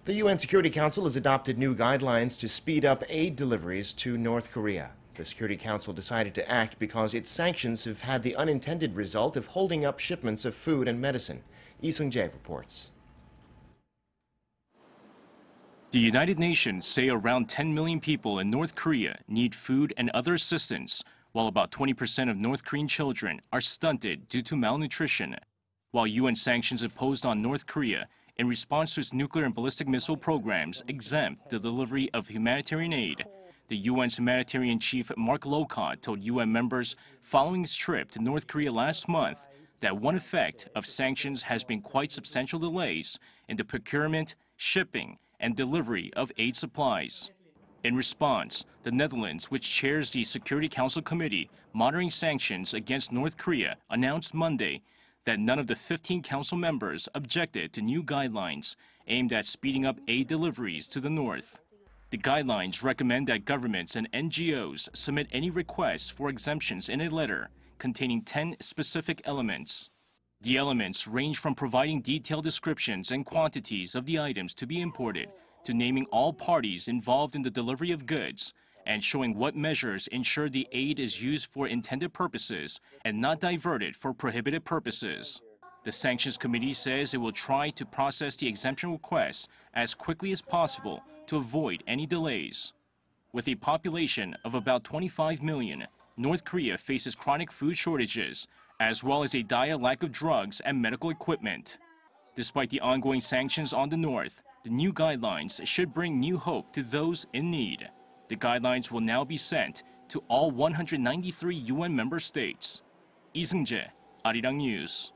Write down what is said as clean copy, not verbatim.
The UN Security Council has adopted new guidelines to speed up aid deliveries to North Korea. The Security Council decided to act because its sanctions have had the unintended result of holding up shipments of food and medicine. Seung-jae reports. The United Nations say around 10 million people in North Korea need food and other assistance, while about 20% of North Korean children are stunted due to malnutrition. While UN sanctions imposed on North Korea in response to its nuclear and ballistic missile programs exempt the delivery of humanitarian aid, the UN's humanitarian chief Mark Lowcock told UN members following his trip to North Korea last month that one effect of sanctions has been quite substantial delays in the procurement, shipping, and delivery of aid supplies. In response, the Netherlands, which chairs the Security Council Committee monitoring sanctions against North Korea, announced Monday that none of the 15 council members objected to new guidelines aimed at speeding up aid deliveries to the north. The guidelines recommend that governments and NGOs submit any requests for exemptions in a letter containing 10 specific elements. The elements range from providing detailed descriptions and quantities of the items to be imported, to naming all parties involved in the delivery of goods, and showing what measures ensure the aid is used for intended purposes and not diverted for prohibited purposes. The Sanctions Committee says it will try to process the exemption requests as quickly as possible to avoid any delays. With a population of about 25 million, North Korea faces chronic food shortages, as well as a dire lack of drugs and medical equipment. Despite the ongoing sanctions on the north, the new guidelines should bring new hope to those in need. The guidelines will now be sent to all 193 UN member states. Seung-jae, Arirang News.